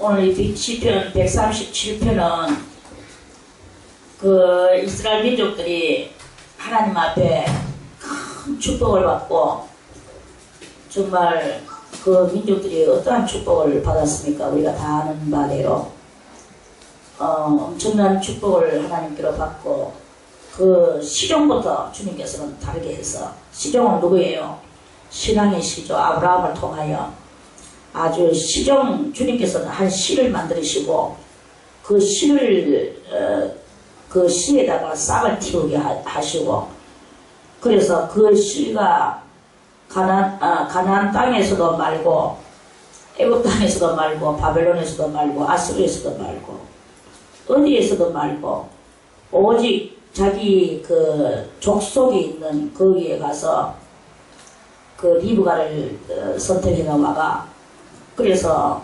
오늘 이 시편 137편은 그 이스라엘 민족들이 하나님 앞에 큰 축복을 받고, 정말 그 민족들이 어떠한 축복을 받았습니까? 우리가 다 아는 바대로 엄청난 축복을 하나님께로 받고, 그 시종부터 주님께서는 다르게 해서, 시종은 누구예요? 신앙의 시조 아브라함을 통하여 아주 주님께서는 한 씨를 만드시고, 그 씨를 그 씨에다가 싹을 틔우게 하시고, 그래서 그 씨가 가나안 땅에서도 말고, 애굽 땅에서도 말고, 바벨론에서도 말고, 아수르에서도 말고, 어디에서도 말고, 오직 자기 그 족속이 있는 거기에 가서 그 리브가를 선택해 나와가, 그래서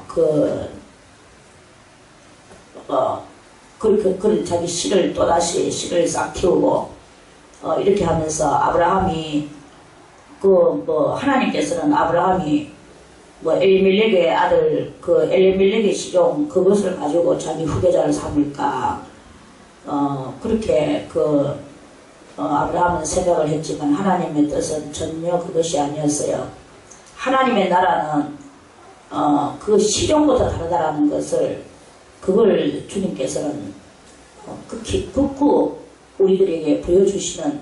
자기 씨를 또다시 씨를 싹 틔우고, 이렇게 하면서 아브라함이 하나님께서는 아브라함이 엘리멜렉의 아들 엘리멜렉의 시종 그것을 가지고 자기 후계자를 삼을까, 그렇게 아브라함은 생각을 했지만 하나님의 뜻은 전혀 그것이 아니었어요. 하나님의 나라는 그 시종부터 다르다라는 것을, 그걸 주님께서는 극구 우리들에게 보여주시는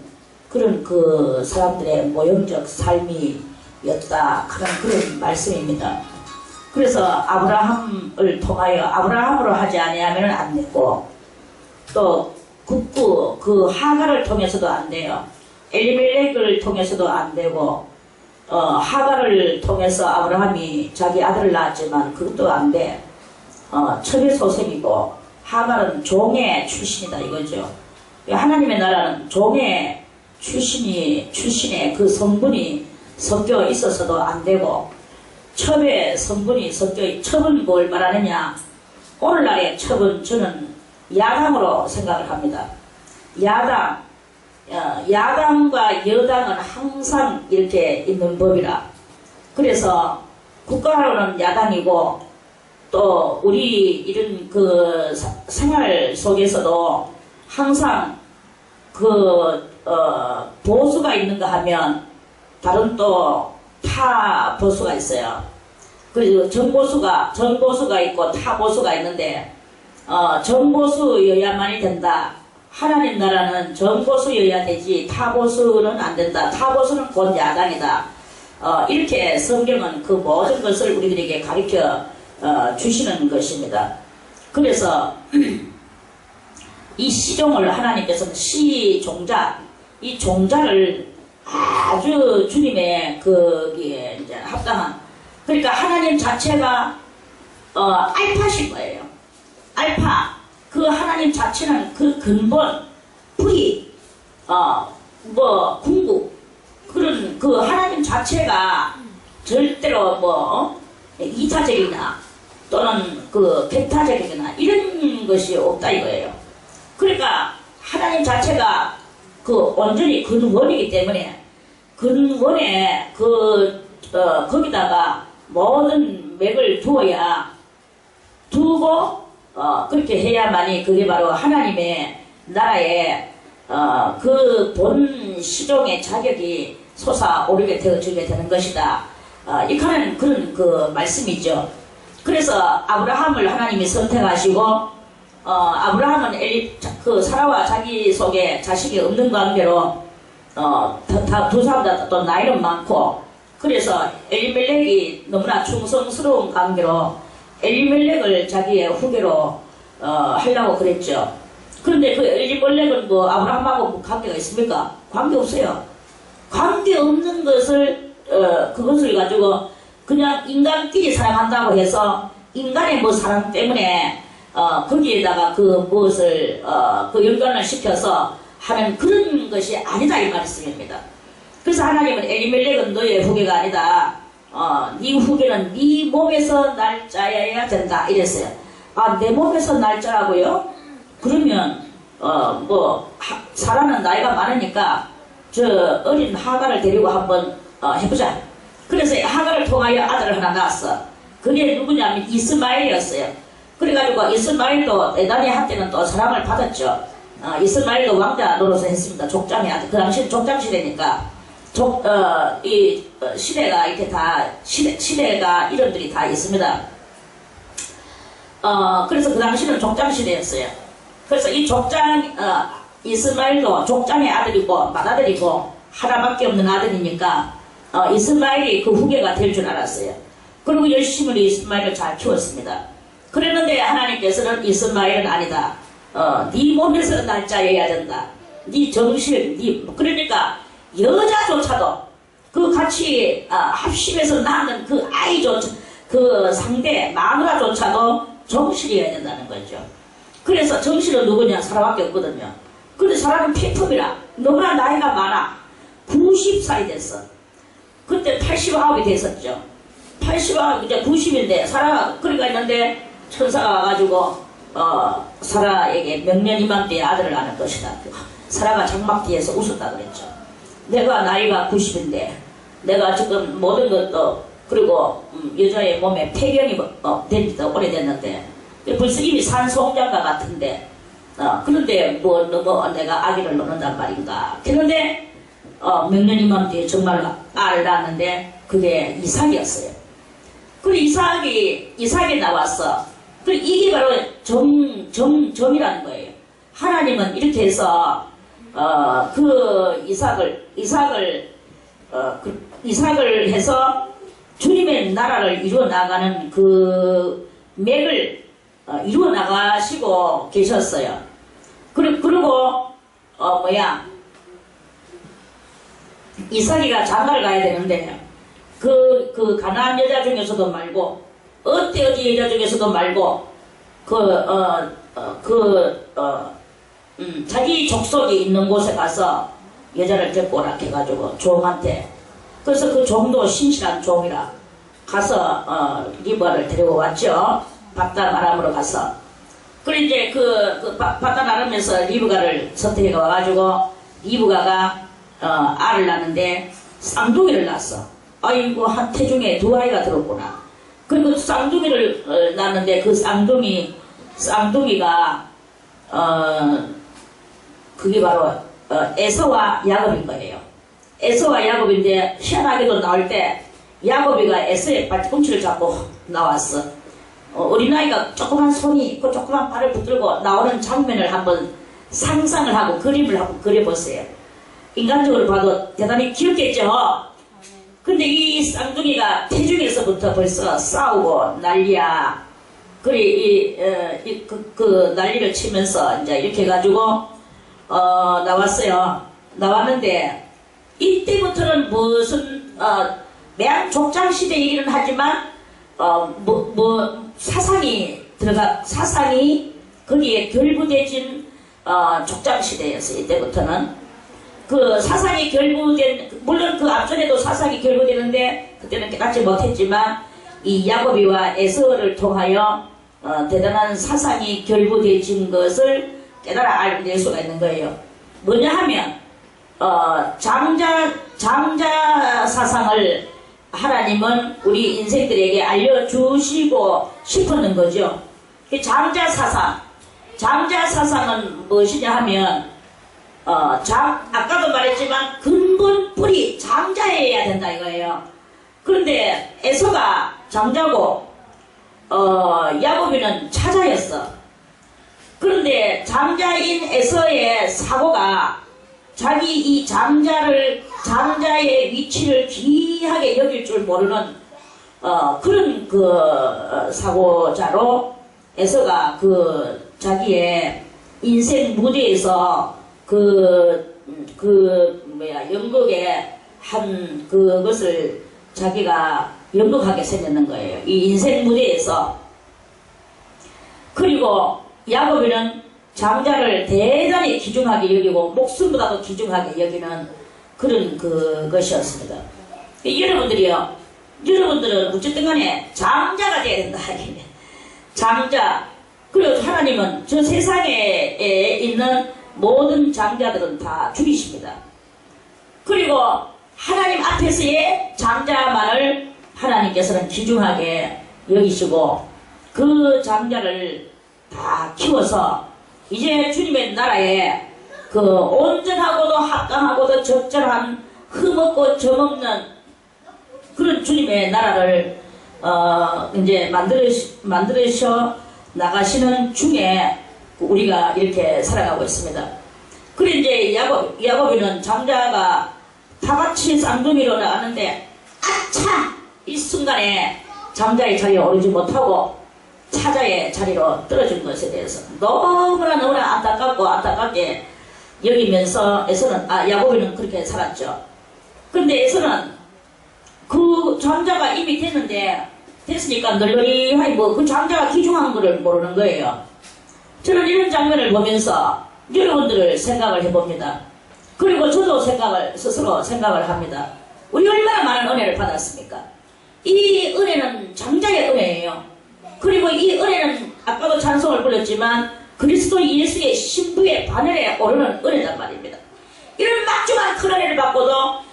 그런 그 사람들의 모형적 삶이었다 하는 그런 말씀입니다. 그래서 아브라함을 통하여, 아브라함으로 하지 아니하면 안 되고, 또 극구 그 하갈을 통해서도 안 돼요. 엘리멜렉을 통해서도 안 되고, 하갈을 통해서 아브라함이 자기 아들을 낳았지만 그것도 안 돼. 첩의 소생이고, 하갈은 종의 출신이다 이거죠. 하나님의 나라는 종의 출신의 그 성분이 섞여 있어서도 안 되고, 첩의 성분이 첩은 뭘 말하느냐? 오늘날의 첩은 저는 야당으로 생각을 합니다. 야당과 여당은 항상 이렇게 있는 법이라. 그래서 국가로는 야당이고, 또 우리 이런 그 생활 속에서도 항상 보수가 있는가 하면 다른 또 타 보수가 있어요. 그리고 정보수가 있고 타보수가 있는데, 정보수여야만이 된다. 하나님 나라는 정보수여야 되지 타보수는 안 된다. 타보수는 곧 야당이다. 이렇게 성경은 그 모든 것을 우리들에게 가르쳐 주시는 것입니다. 그래서 이 시종을 하나님께서는 시종자, 이 종자를 아주 주님의 거기에 이제 합당한, 그러니까 하나님 자체가 알파신 거예요. 알파, 그 하나님 자체는 그 근본, 뿌리, 궁극, 그런 그 하나님 자체가 절대로 이타적이나 또는 객타적이나 이런 것이 없다 이거예요. 그러니까 하나님 자체가 온전히 근원이기 때문에, 근원에 거기다가 모든 맥을 두고 그렇게 해야만이 그게 바로 하나님의 나라의 그 본 시종의 자격이 솟아오르게 되어지게 되는 것이다. 이카는 그런 그 말씀이죠. 그래서 아브라함을 하나님이 선택하시고, 아브라함은 사라와 자기 속에 자식이 없는 관계로 두 사람 다 또 나이는 많고, 그래서 엘리멜렉이 너무나 충성스러운 관계로 엘리멜렉을 자기의 후계로 하려고 그랬죠. 그런데 그 엘리멜렉은 아브라함하고 관계가 있습니까? 관계없어요. 관계없는 것을 그것을 가지고 그냥 인간끼리 사랑한다고 해서 인간의 사랑 때문에 거기에다가 무엇을 연관을 시켜서 하는 그런 것이 아니다 이 말씀입니다. 그래서 하나님은 엘리멜렉은 너의 후계가 아니다. 네 후계는 네 몸에서 날짜여야 된다 이랬어요. 내 몸에서 날짜라고요? 그러면 사라는 나이가 많으니까 저 어린 하갈을 데리고 한번 해보자. 그래서 하갈을 통하여 아들을 하나 낳았어. 그게 누구냐면 이스마엘이었어요. 그래가지고 이스마엘도 대단히 한때는 또 사랑을 받았죠. 이스마엘도 왕자 노릇을 했습니다. 족장의 아들. 그 당시는 족장 시대니까 시대가 이렇게 다 시대가 이름들이 다 있습니다. 그래서 그 당시는 족장 시대였어요. 그래서 이 족장 이스마엘도 족장의 아들이고 맏아들이고 하나밖에 없는 아들이니까 이스마엘이 그 후계가 될 줄 알았어요. 그리고 열심히 이스마엘을 잘 키웠습니다. 그랬는데 하나님께서는 이스마엘은 아니다. 네 몸에서 날짜여야 된다. 네 정신, 그러니까 여자조차도 그 같이 합심해서 낳는 그 아이조차, 그 상대 마누라조차도 정실이어야 된다는 거죠. 그래서 정실은 누구냐? 사라밖에 없거든요. 근데 사라는 피품이라 너무나 나이가 많아. 90살이 됐어. 그때 89이 됐었죠. 89, 이제 90인데 사라가 그리가 있는데 천사가 와가지고 사라에게 명년 이맘때에 아들을 낳을 것이다. 사라가 장막 뒤에서 웃었다 그랬죠. 내가 나이가 90인데 내가 지금 모든 것도 그리고 여자의 몸에 폐경이 된 지도 오래됐는데 벌써 이미 산소홍장과 같은데 그런데 뭐 내가 아기를 놓는단 말인가. 그런데 명년 이맘때에 정말 알을 낳았는데 그게 이삭이었어요. 그리고 이삭이 나왔어. 그리고 이게 바로 정이라는 거예요. 하나님은 이렇게 해서 그 이삭을 해서 주님의 나라를 이루어 나가는 그 맥을 이루어 나가시고 계셨어요. 그리고 이삭이가 장가를 가야 되는데 그 가나안 여자 중에서도 말고 어디 여자 중에서도 말고 자기 족속이 있는 곳에 가서 여자를 데리고 오라 해가지고 종한테. 그래서 그 종도 신실한 종이라 가서 리브가를 데리고 왔죠. 바단 아람으로 가서. 그리고 이제 바단 아람에서 리브가를 선택해 와가지고 리브가가 알을 낳는데 쌍둥이를 낳았어. 아이고 한 태중에 두 아이가 들었구나. 그리고 쌍둥이를 낳았는데 그 쌍둥이가 그게 바로 에서와 야곱인 거예요. 에서와 야곱인데 희한하게도 나올 때 야곱이가 에서의 발뒤꿈치를 잡고 나왔어. 어린아이가 조그만 손이 있고 조그만 발을 붙들고 나오는 장면을 한번 상상을 하고 그림을 한번 그려보세요. 인간적으로 봐도 대단히 귀엽겠죠. 근데 이 쌍둥이가 태중에서부터 벌써 싸우고 난리야. 그 난리를 치면서 이제 이렇게 해가지고 나왔어요. 나왔는데 이때부터는 무슨 매한 족장 시대 얘기는 하지만 사상이 거기에 결부되진 족장 시대였어요. 이때부터는 그 사상이 결부된, 물론 그 앞전에도 사상이 결부되는데 그때는 깨닫지 못했지만 이 야곱이와 에서를 통하여 대단한 사상이 결부되진 것을 깨달아 알낼 수가 있는 거예요. 뭐냐 하면 장자 사상을 하나님은 우리 인생들에게 알려주시고 싶었는 거죠. 장자 사상은 무엇이냐 하면 아까도 말했지만 근본 뿌리 장자여야 된다 이거예요. 그런데 에서가 장자고 야곱이는 차자였어. 그런데 장자인 에서의 사고가 자기 이 장자의 위치를 귀하게 여길 줄 모르는 그런 사고자로 에서가 자기의 인생 무대에서 연극에 한 그것을 자기가 연극하게 생겼는 거예요. 이 인생 무대에서. 그리고 야곱이는 장자를 대단히 귀중하게 여기고 목숨보다도 귀중하게 여기는 그런 것이었습니다. 여러분들은 어쨌든 간에 장자가 돼야 된다. 장자. 그리고 하나님은 저 세상에 있는 모든 장자들은 다 죽이십니다. 그리고 하나님 앞에서의 장자만을 하나님께서는 귀중하게 여기시고 그 장자를 다 키워서 이제 주님의 나라에 그 온전하고도 합당하고도 적절한 흠없고 점없는 그런 주님의 나라를 이제 만들으셔 나가시는 중에 우리가 이렇게 살아가고 있습니다. 그래 이제 야곱이는 장자가 다 같이 쌍둥이로 나가는데 아차! 이 순간에 장자의 자리에 오르지 못하고 차자의 자리로 떨어진 것에 대해서 너무나 안타깝게 여기면서 야곱이는 그렇게 살았죠. 근데 에서는 그 장자가 이미 됐으니까 널널이 그 장자가 기중한 거를 모르는 거예요. 저는 이런 장면을 보면서 여러분들을 생각을 해봅니다. 그리고 저도 스스로 생각을 합니다. 우리 얼마나 많은 은혜를 받았습니까? 이 은혜는 장자의 은혜예요. 그리고 이 은혜는 아까도 찬송을 불렀지만 그리스도 예수의 신부의 바늘에 오르는 은혜단 말입니다. 이런 막중한 큰 은혜를 받고도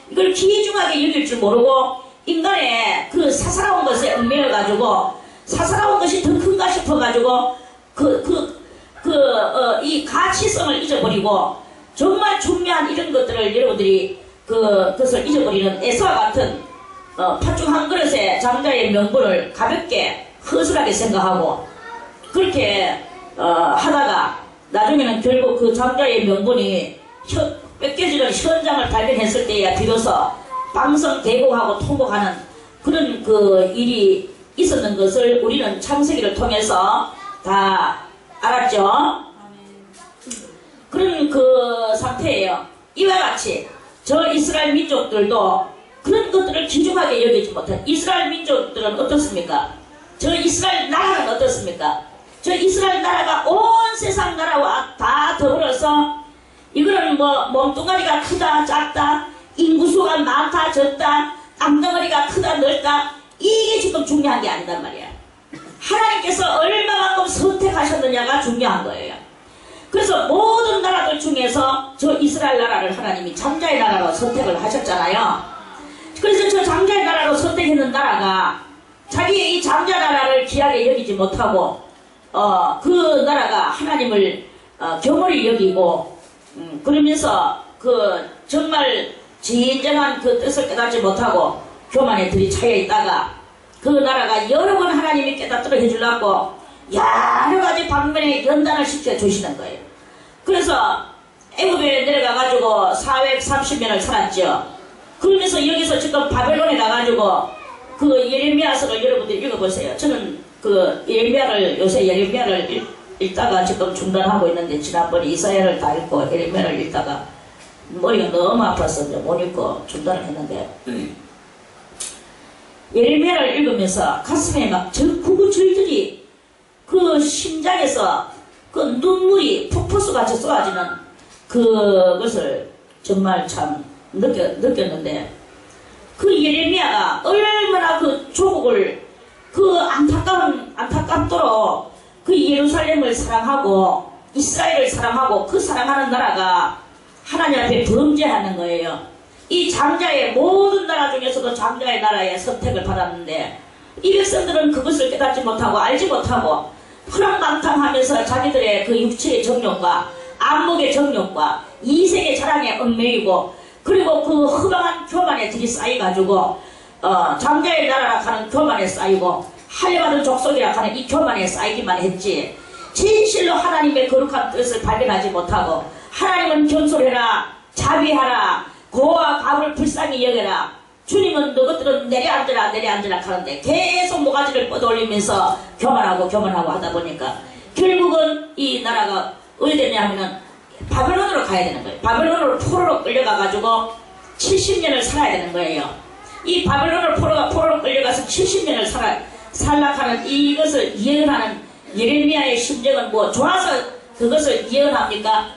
이걸 귀중하게 여길 줄 모르고 인간의 그 사사로운 것에 얽매여가지고 사사로운 것이 더 큰가 싶어가지고 이 가치성을 잊어버리고 정말 중요한 이런 것들을 여러분들이 그것을 잊어버리는 에서와 같은 팥죽 한 그릇에 장자의 명분을 가볍게 허술하게 생각하고 그렇게 하다가 나중에는 결국 그 장자의 명분이 뺏겨지는 현장을 발견했을 때야 비로소 방성대곡하고 통곡하는 그런 그 일이 있었는 것을 우리는 창세기를 통해서 다 알았죠. 그런 그 상태예요. 이와 같이 저 이스라엘 민족들도 그런 것들을 귀중하게 여기지 못한 이스라엘 민족들은 어떻습니까? 저 이스라엘 나라는 어떻습니까? 저 이스라엘 나라가 온 세상 나라와 다 더불어서 이거는 뭐 몸뚱아리가 크다 작다 인구수가 많다 적다 땅덩어리가 크다 넓다 이게 지금 중요한 게 아니단 말이야. 하나님께서 얼마만큼 선택하셨느냐가 중요한 거예요. 그래서 모든 나라들 중에서 저 이스라엘 나라를 하나님이 장자의 나라로 선택을 하셨잖아요. 그래서 저 장자의 나라로 선택했는 나라가 자기의 이 장자 나라를 귀하게 여기지 못하고 그 나라가 하나님을 경홀히 여기고 그러면서 그 정말 진정한 그 뜻을 깨닫지 못하고 교만에 들이차여 있다가 그 나라가 여러 번 하나님이 깨닫도록 해주려고 여러 가지 방면에 연단을 시켜주시는 거예요. 그래서 애굽에 내려가가지고 430년을 살았죠. 그러면서 여기서 지금 바벨론에 가가지고 그 예레미야서를 여러분들이 읽어보세요. 저는 그 요새 예레미야를 읽다가 지금 중단하고 있는데 지난번에 이사야를 다 읽고 예레미야를 읽다가 머리가 너무 아파서 이제 못 읽고 중단을 했는데 예레미야를 읽으면서 가슴에 막 구구절절이 그 심장에서 그 눈물이 폭포수같이 쏟아지는 그것을 정말 참 느꼈는데 그 예레미야가 얼마나 그 조국을 그 안타깝도록 그 예루살렘을 사랑하고 이스라엘을 사랑하고 그 사랑하는 나라가 하나님 앞에 범죄하는 거예요. 이 장자의 모든 나라 중에서도 장자의 나라에 선택을 받았는데 이 백성들은 그것을 깨닫지 못하고 알지 못하고 푸랑망탕하면서 자기들의 그 육체의 정욕과 안목의 정욕과 이색의 자랑에 얽매이고 그리고 그 허망한 교만에 들이싸여가지고 장자의 나라라 하는 교만에 쌓이고 할례받은 족속이라 하는 이 교만에 쌓이기만 했지 진실로 하나님의 거룩한 뜻을 발견하지 못하고 하나님은 견솔해라 자비하라 고와 갑을 불쌍히 여겨라 주님은 너것들은 내려앉으라 하는데 계속 모가지를 뻗어올리면서 교만하고 하다 보니까 결국은 이 나라가 어디 되냐 하면은 바벨론으로 가야 되는 거예요. 바벨론으로 포로로 끌려가가지고 70년을 살아야 되는 거예요. 이 바벨론으로 포로로 끌려가서 70년을 살락하는 이것을 예언하는 예레미야의 심정은 뭐 좋아서 그것을 예언합니까?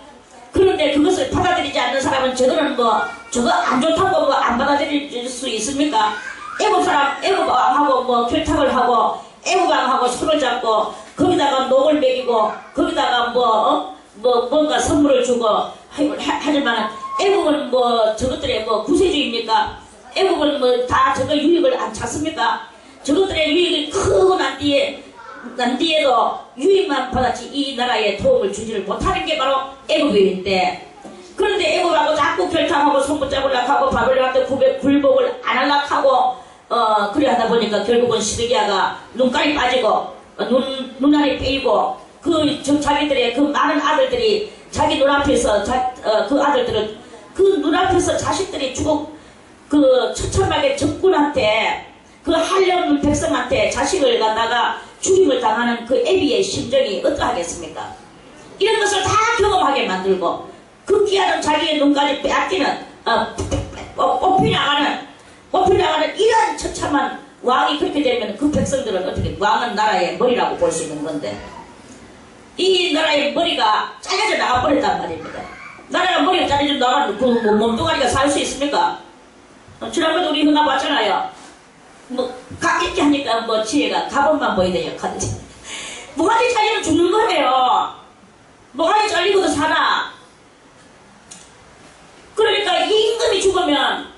그런데 그것을 받아들이지 않는 사람은 저거는 뭐 저거 안 좋다고 뭐 안 받아들일 수 있습니까? 애국왕하고 뭐 결탁을 하고 애국왕하고 손을 잡고 거기다가 녹을 먹이고 거기다가 뭔가 선물을 주고 하지만 애국은 뭐 저것들의 뭐 구세주입니까? 애국은 뭐 다 저거 유익을 안 찾습니까? 저것들의 유익이 크고 난 뒤에 난 뒤에도 유익만 받았지 이 나라에 도움을 주지를 못하는 게 바로 애국인데, 그런데 애국하고 자꾸 결탁하고 손붙잡으려고 하고 바벨론한테 굴복을 안 하려고 하고 그래 하다 보니까 결국은 시드기야가 눈깔이 빠지고 눈알이 빼이고 자기들의 그 많은 아들들이 자기 눈앞에서 그 아들들은 그 눈앞에서 자식들이 그 처참하게 적군한테 그 한려없는 백성한테 자식을 갖다가 죽임을 당하는 그 애비의 심정이 어떠하겠습니까? 이런 것을 다 경험하게 만들고 그 귀하는 자기의 눈까지 빼앗기는 뽑혀나가는 이런 처참한 왕이 그렇게 되면 그 백성들은 어떻게, 왕은 나라의 머리라고 볼 수 있는 건데 이 나라의 머리가 잘려져 나가버렸단 말입니다. 나라가 머리가 잘려져 나가는 그 몸뚱아리가 살 수 있습니까? 지난번에 우리 흔나 봤잖아요. 이렇게 하니까 지혜가 가본만 보이네요. 모가지 잘리면 죽는 거예요. 모가지 잘리고도 사나. 그러니까 이 임금이 죽으면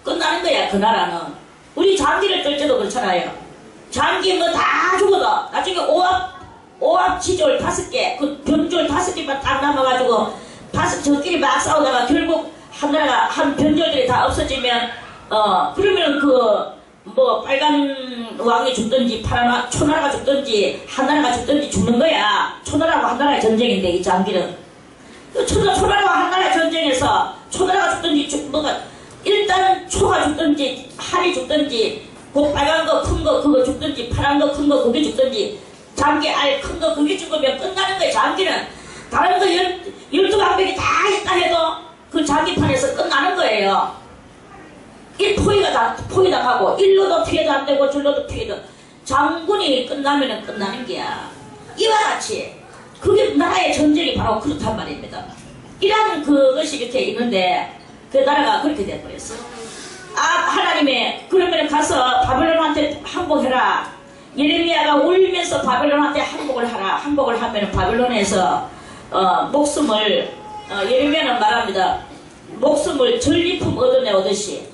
끝나는 거야, 그 나라는. 우리 장기를 뜰 때도 그렇잖아요. 장기 다 죽어도 나중에 오합 지졸 5개, 그 변졸 5개만 딱 남아가지고 저끼리 막 싸우다가 결국 한 나라가, 한 변졸들이 다 없어지면 그러면 빨간 왕이 죽든지 파란 초나라가 죽든지 한나라가 죽든지 죽는 거야. 초나라와 한나라의 전쟁인데 이 장기는 초나라와 한나라의 전쟁에서 초나라가 죽든지 일단은 초가 죽든지 한이 죽든지 그 빨간 거 큰 거 그거 죽든지 파란 거 큰 거 그게 죽든지 장기 알 큰 거 그게 죽으면 끝나는 거야. 장기는 다른 거 12방백이 다 있다 해도 그 장기판에서 끝나는 거예요. 포위당하고 일로도 피해도 안 되고 절로도 피해도 장군이 끝나면은 끝나는 게야. 이와 같이 그게 나라의 전쟁이 바로 그렇단 말입니다. 이런 그것이 이렇게 있는데 그 나라가 그렇게 돼버렸어. 하나님의 그러면 가서 바벨론한테 항복해라. 예레미야가 울면서 바벨론한테 항복을 하라. 항복을 하면 바벨론에서 목숨을 예레미야는 말합니다. 목숨을 전리품 얻어내듯이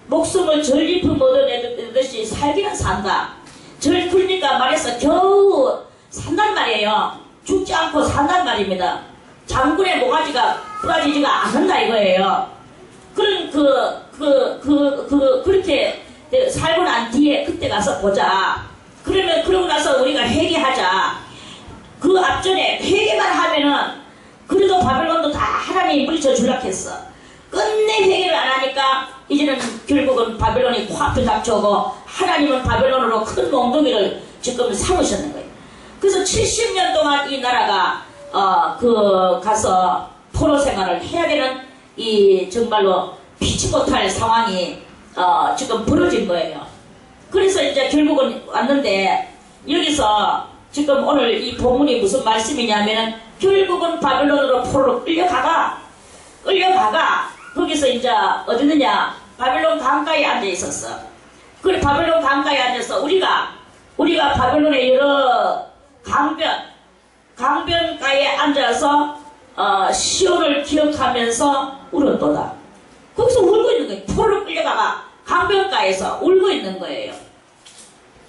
목숨을 전리품 얻어내듯이 살기는 산다. 그러니까 말해서 겨우 산단 말이에요. 죽지 않고 산단 말입니다. 장군의 모가지가 부러지지가 않는다 이거예요. 그렇게 살고 난 뒤에 그때 가서 보자. 그러고 나서 우리가 회개하자. 그 앞전에 회개만 하면은 그래도 바벨론도 다 하나님이 물리쳐 줄라 했어. 끝내 회개를 안 하니까 이제는 결국은 바벨론이 코앞에 닥쳐오고 하나님은 바벨론으로 큰 몽둥이를 지금 삼으셨는 거예요. 그래서 70년 동안 이 나라가 가서 포로 생활을 해야 되는 이 정말로 피치 못할 상황이 지금 벌어진 거예요. 그래서 이제 결국은 왔는데 여기서 지금 오늘 이 본문이 무슨 말씀이냐면은 결국은 바벨론으로 포로로 끌려가가 거기서 이제 어디느냐 바벨론 강가에 앉아 있었어. 그래 바벨론 강가에 앉아서 우리가 바벨론의 여러 강변가에 앉아서 시온을 기억하면서 울었도다. 거기서 울고 있는 거예요. 포로로 끌려가가 강변가에서 울고 있는 거예요.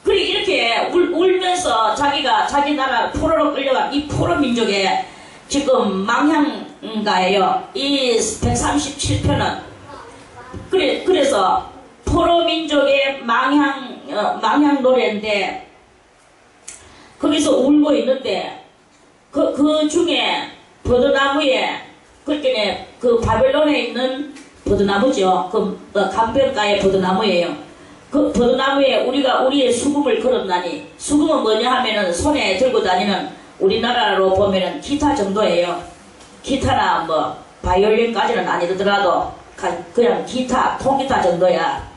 그래 이렇게 울면서 자기 나라 포로로 끌려간 이 포로 민족의 지금 망향가예요. 이 137편은 그래서 포로 민족의 망향 노래인데 거기서 울고 있는데 그 중에 버드나무에 그렇게 그 바벨론에 있는 버드나무죠. 강변가의 버드나무예요. 그 버드나무에 우리의 수금을 걸었나니 수금은 뭐냐 하면은 손에 들고 다니는 우리나라로 보면은 기타 정도예요. 기타나 바이올린까지는 아니더라도 그냥 기타, 통기타 정도야.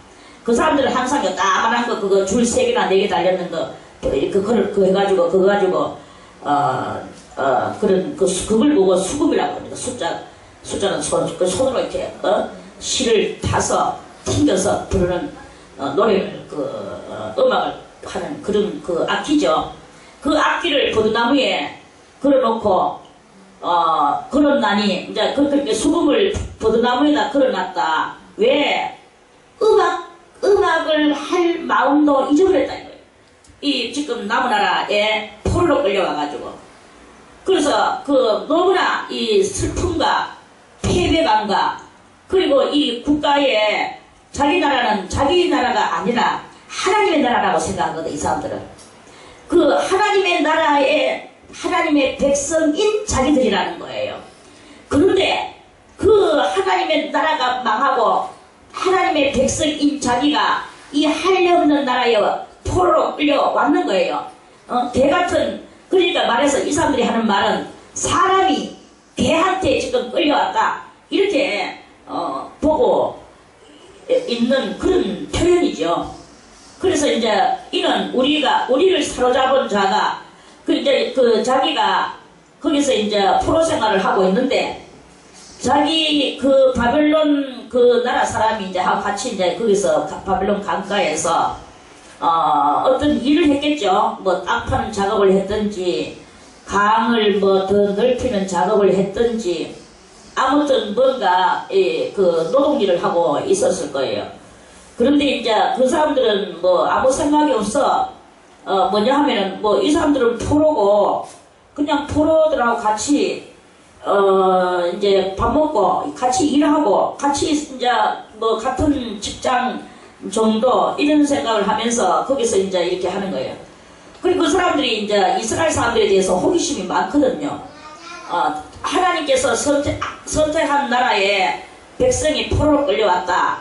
그 사람들은 항상 따만한 거 그거 줄 3개나 4개 달렸는 거 그거 해가지고 그거 가지고 그걸 보고 수금이라고 합니다. 숫자는 손으로 이렇게 실을 타서 튕겨서 부르는 노래를 음악을 하는 그런 악기죠. 그 악기를 버드나무에 걸어놓고 걸었나니 이제 그렇게 수금을 버드나무에다 걸어놨다. 왜? 음악을 할 마음도 잊어버렸다 이거예요. 이 지금 나무나라에 포로로 끌려와가지고 그래서 그 너무나 이 슬픔과 패배감과 그리고 이 국가에 자기 나라는 자기 나라가 아니라 하나님의 나라라고 생각하거든. 이 사람들은 그 하나님의 나라에 하나님의 백성인 자기들이라는 거예요. 그런데 그 하나님의 나라가 망하고 하나님의 백성인 자기가 이 한량없는 나라에 포로로 끌려왔는 거예요. 개같은 그러니까 말해서 이 사람들이 하는 말은 사람이 개한테 지금 끌려왔다 이렇게 보고 있는 그런 표현이죠. 그래서 이제 이는 우리를 사로잡은 자가 이제 그 자기가 거기서 이제 포로 생활을 하고 있는데 자기 그 바벨론 그 나라 사람이 이제 하고 같이 이제 거기서 바벨론 강가에서 어떤 일을 했겠죠. 뭐 땅 파는 작업을 했든지 강을 뭐 더 넓히는 작업을 했든지 아무튼 뭔가 그 노동 일을 하고 있었을 거예요. 그런데 이제 그 사람들은 뭐 아무 생각이 없어. 뭐냐 하면은 뭐 이 사람들은 포로고 그냥 포로들하고 같이 이제 밥 먹고 같이 일하고 같이 이제 뭐 같은 직장 정도 이런 생각을 하면서 거기서 이제 이렇게 하는 거예요. 그리고 그 사람들이 이제 이스라엘 사람들에 대해서 호기심이 많거든요. 하나님께서 선택한 나라에 백성이 포로로 끌려왔다.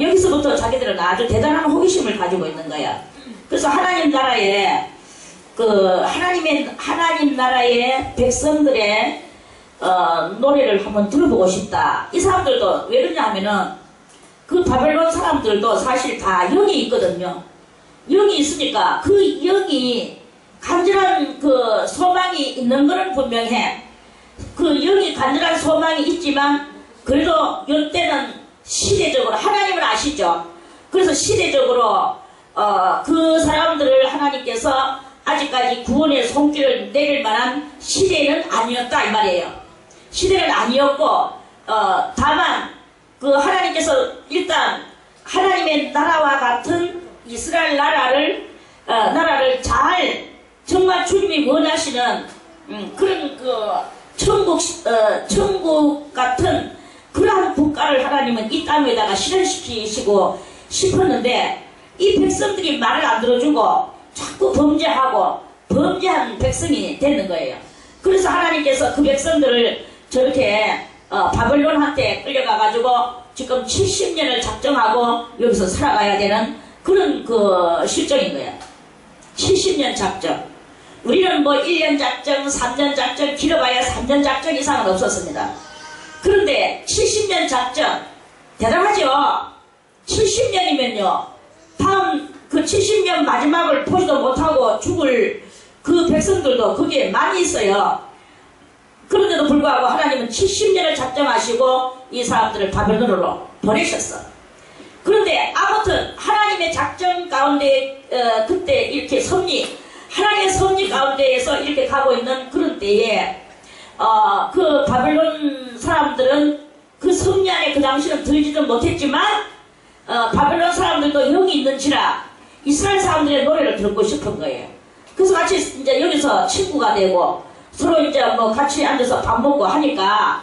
여기서부터 자기들은 아주 대단한 호기심을 가지고 있는 거야. 그래서 하나님 나라에 하나님 나라의 백성들의 노래를 한번 들어보고 싶다. 이 사람들도 왜 그러냐 하면은 그 바벨론 사람들도 사실 다 영이 있거든요. 영이 있으니까 그 영이 간절한 그 소망이 있는 거는 분명해. 그 영이 간절한 소망이 있지만 그래도 이때는 시대적으로 하나님은 아시죠. 그래서 시대적으로 그 사람들을 하나님께서 아직까지 구원의 손길을 내릴 만한 시대는 아니었다 이 말이에요. 시대는 아니었고 다만 그 하나님께서 일단 하나님의 나라와 같은 이스라엘 나라를 정말 주님이 원하시는 그런 그 천국 같은 그러한 국가를 하나님은 이 땅에다가 실현시키시고 싶었는데 이 백성들이 말을 안 들어주고 자꾸 범죄한 백성이 되는 거예요. 그래서 하나님께서 그 백성들을 저렇게 바벨론한테 끌려가가지고 지금 70년을 작정하고 여기서 살아가야 되는 그런 그 실정인 거예요. 70년 작정. 우리는 뭐 1년 작정, 3년 작정, 길어봐야 3년 작정 이상은 없었습니다. 그런데 70년 작정 대단하죠. 70년이면요 다음 그 70년 마지막을 보지도 못하고 죽을 그 백성들도 거기에 많이 있어요. 그런데도 불구하고 하나님은 70년을 작정하시고 이 사람들을 바벨론으로 보내셨어. 그런데 아무튼 하나님의 작정 가운데 그때 이렇게 하나님의 섭리 가운데에서 이렇게 가고 있는 그런 때에 그 바벨론 사람들은 그 섭리 안에 그 당시는 들지도 못했지만 바벨론 사람들도 영이 있는지라 이스라엘 사람들의 노래를 듣고 싶은 거예요. 그래서 같이 이제 여기서 친구가 되고 서로 이제 뭐 같이 앉아서 밥 먹고 하니까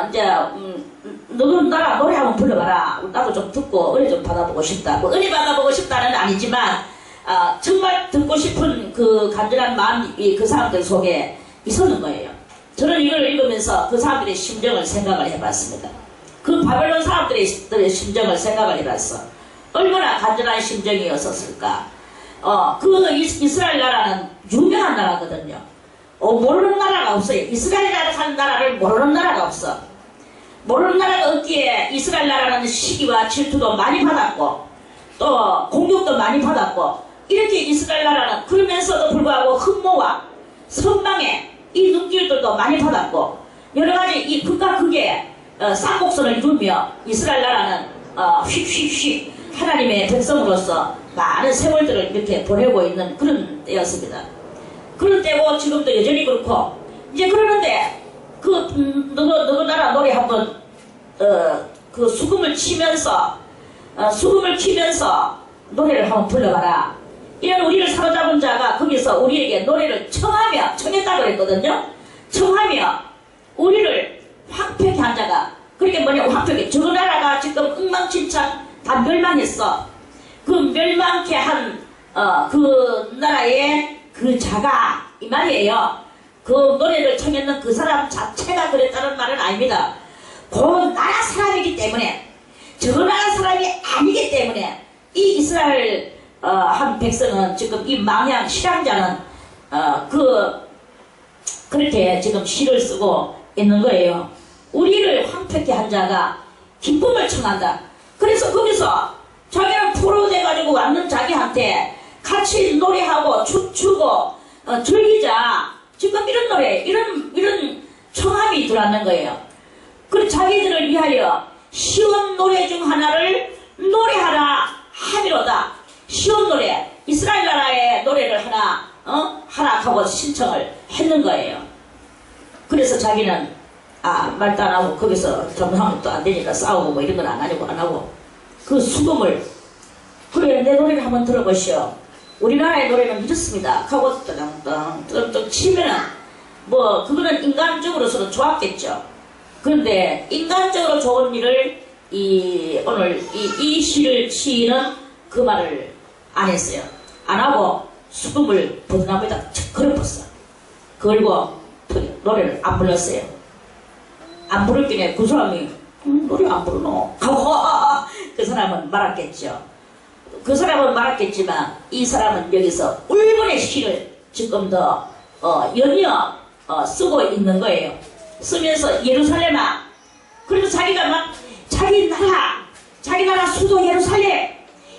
이제 너는 나라 노래 한번 불러봐라. 나도 좀 듣고 은혜 좀 받아보고 싶다. 뭐 은혜 받아보고 싶다는 아니지만 정말 듣고 싶은 그 간절한 마음이 그 사람들 속에 있었는 거예요. 저는 이걸 읽으면서 그 사람들의 심정을 생각을 해봤습니다. 그 바벨론 사람들의 심정을 생각을 해봤어. 얼마나 간절한 심정이었었을까. 그 이스라엘 나라는 유명한 나라거든요. 모르는 나라가 없어요. 이스라엘이라는 나라를 모르는 나라가 없어. 모르는 나라가 없기에 이스라엘 나라는 시기와 질투도 많이 받았고 또 공격도 많이 받았고 이렇게 이스라엘 나라는 그러면서도 불구하고 흠모와 선망의 이 눈길들도 많이 받았고 여러가지 이 극과 극의 쌍곡선을 이루며 이스라엘 나라는 휙휙휙 하나님의 백성으로서 많은 세월들을 이렇게 보내고 있는 그런 때였습니다. 그런 때고 지금도 여전히 그렇고 이제 그러는데 너그 나라 노래 한번 그 수금을 키면서 노래를 한번 불러봐라. 이런 우리를 사로잡은 자가 거기서 우리에게 노래를 청했다고 그랬거든요. 청하며 우리를 황폐케 한 자가, 그렇게 뭐냐, 황폐케. 저 나라가 지금 엉망진창 다 멸망했어. 그 멸망케 한 그 나라의 그 자가 이 말이에요. 그 노래를 청했는 그 사람 자체가 그랬다는 말은 아닙니다. 그 나라 사람이기 때문에, 저 나라 사람이 아니기 때문에 이 이스라엘 한 백성은 지금 이 망향 실향자는 그렇게 지금 시를 쓰고 있는 거예요. 우리를 황폐케 한 자가 기쁨을 청한다. 그래서 거기서 자기는 포로돼가지고 왔는 자기한테 같이 노래하고 춤추고 즐기자. 지금 이런 노래, 이런 청함이 들어왔는 거예요. 그리고 자기들을 위하여 시온 노래 중 하나를 노래하라 하미로다. 시온 노래, 이스라엘 나라의 노래를 하나 하고 신청을 했는 거예요. 그래서 자기는 말도 안 하고 거기서 점하면 또 안 되니까 싸우고 뭐 이런 건 안 하고 그 수금을, 그래 내 노래를 한번 들어보시오. 우리나라의 노래는 이렇습니다 하고 땅땅땅땅 치면은 뭐 그거는 인간적으로서는 좋았겠죠. 그런데 인간적으로 좋은 일을 오늘 이 시인은 그 말을 안 했어요. 안 하고 수금을 버드나무에다 걸어봤어. 걸고 노래를 안 불렀어요. 안 부르기에 그 사람이 노래 안 부르노 하고 그 사람은 말았겠죠. 그 사람은 말았겠지만 이 사람은 여기서 울분의 시를 지금 더 연이어 쓰고 있는 거예요. 쓰면서 예루살렘아, 그리고 자기가 막 자기 나라 수도 예루살렘,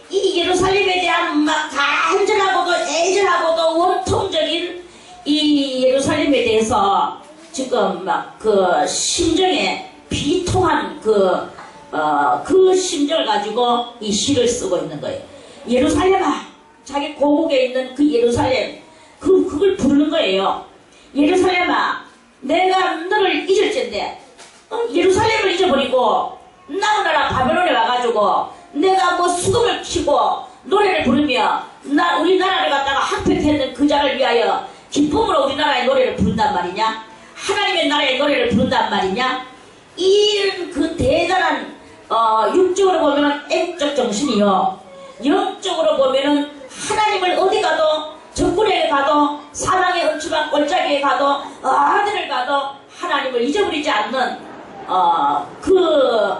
이 예루살렘에 대한 막 간절하고도 애절하고도 원통적인 이 예루살렘에 대해서 지금 막 그 심정에 비통한 그 심정을 가지고 이 시를 쓰고 있는 거예요. 예루살렘아, 자기 고국에 있는 그 예루살렘, 그걸 부르는 거예요. 예루살렘아, 내가 너를 잊을진데, 예루살렘을 잊어버리고 나오나라 바벨론에 와가지고 내가 뭐 수금을 치고 노래를 부르며 우리나라를 갖다가 한패했는 그 자를 위하여 기쁨으로 우리나라의 노래를 부른단 말이냐? 하나님의 나라의 노래를 부른단 말이냐? 이런 그 대단한 육적으로 보면은 애적 정신이요, 영적으로 보면은 하나님을 어디 가도, 적군에 가도, 사망의 음침한 골짜기에 가도, 어디를 가도 하나님을 잊어버리지 않는 그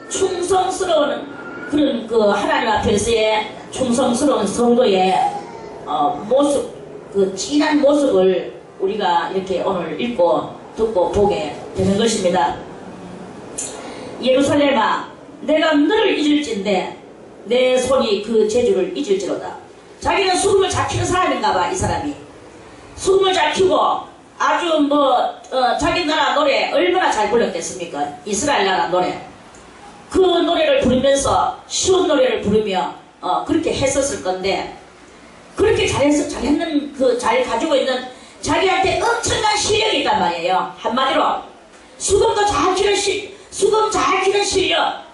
충성스러운 그런 그 하나님 앞에서의 충성스러운 성도의 모습, 그 진한 모습을 우리가 이렇게 오늘 읽고 듣고 보게 되는 것입니다. 예루살렘아, 내가 너를 잊을진데 내 손이 그 재주를 잊을지로다. 자기는 수금을 잘 키는 사람인가봐. 이 사람이 수금을 잘 키고 아주 자기 나라 노래 얼마나 잘 불렀겠습니까? 이스라엘 나라 노래, 그 노래를 부르면서 쉬운 노래를 부르며 그렇게 했었을 건데, 그렇게 잘했는 잘 가지고 있는 자기한테 엄청난 실력이 있단 말이에요. 한마디로 수금 잘 키는 실력,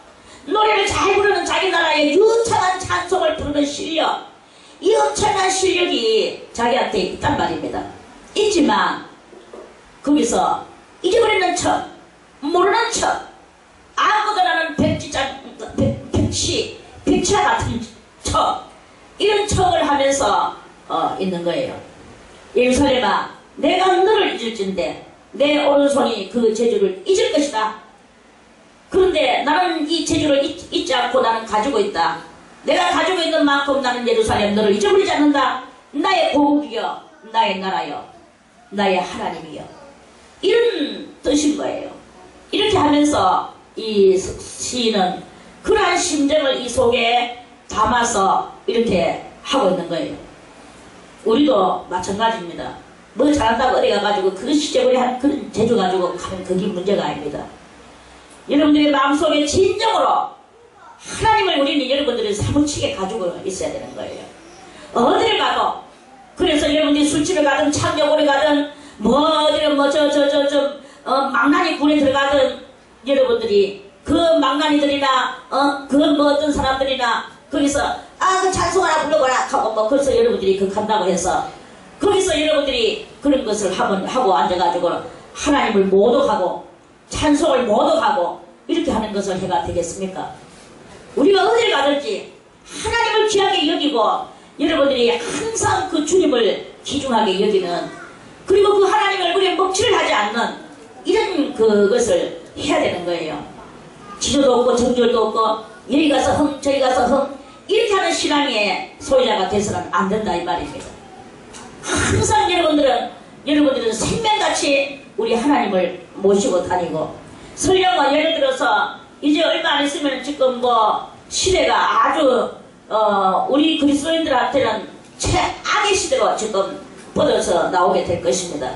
노래를 잘 부르는 자기 나라의 유창한 찬송을 부르는 실력, 이 엄청난 실력이 자기한테 있단 말입니다. 있지만 거기서 잊어버리는 척, 모르는 척, 아무것도 나는 백치와 같은 척, 이런 척을 하면서 있는 거예요. 예루살렘아, 내가 너를 잊을진데 내 오른손이 그 재주를 잊을 것이다. 그런데 나는 이 재주를 잊지 않고 나는 가지고 있다. 내가 가지고 있는 만큼 나는 예루살렘 너를 잊어버리지 않는다. 나의 고국이여, 나의 나라여, 나의 하나님이여. 이런 뜻인 거예요. 이렇게 하면서 이 시인은 그러한 심정을 이 속에 담아서 이렇게 하고 있는 거예요. 우리도 마찬가지입니다. 뭐 잘한다고 어디 가가지고 그 시적을 한 그런 재주 가지고 가면 그게 문제가 아닙니다. 여러분들의 마음속에 진정으로 하나님을 우리는 여러분들이 사무치게 가지고 있어야 되는 거예요. 어디를 가도, 그래서 여러분들이 술집에 가든 창경원에 가든 어디를 망나니 굴에 들어가든 여러분들이 그 망나니들이나 그 어떤 사람들이나 거기서 그 찬송 하나 불러봐라 하고 뭐 그래서 여러분들이 그 간다고 해서 거기서 여러분들이 그런 것을 하고 앉아가지고 하나님을 모독하고 찬송을 모독하고 이렇게 하는 것을 해가 되겠습니까? 우리가 어딜 가든지 하나님을 귀하게 여기고 여러분들이 항상 그 주님을 귀중하게 여기는, 그리고 그 하나님 얼굴에 먹칠을 하지 않는 이런 그것을 해야 되는 거예요. 지조도 없고 정절도 없고 여기 가서 흥 저기 가서 흥 이렇게 하는 신앙의 소유자가 돼서는 안 된다 이 말입니다. 항상 여러분들은 생명같이 우리 하나님을 모시고 다니고, 설령 예를 들어서 이제 얼마 안 있으면 지금 뭐 시대가 아주 우리 그리스도인들한테는 최악의 시대로 지금 뻗어서 나오게 될 것입니다.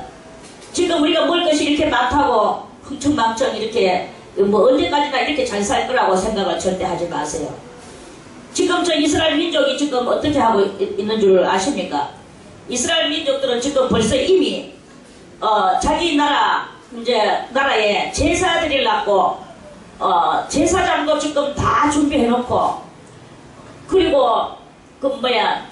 지금 우리가 먹을 것이 이렇게 많다고 흥청망청 이렇게 뭐 언제까지나 이렇게 잘 살 거라고 생각을 절대 하지 마세요. 지금 저 이스라엘 민족이 지금 어떻게 하고 있는 줄 아십니까? 이스라엘 민족들은 지금 벌써 이미 자기 나라 이제 나라에 제사 드리려고 제사장도 지금 다 준비해 놓고, 그리고 그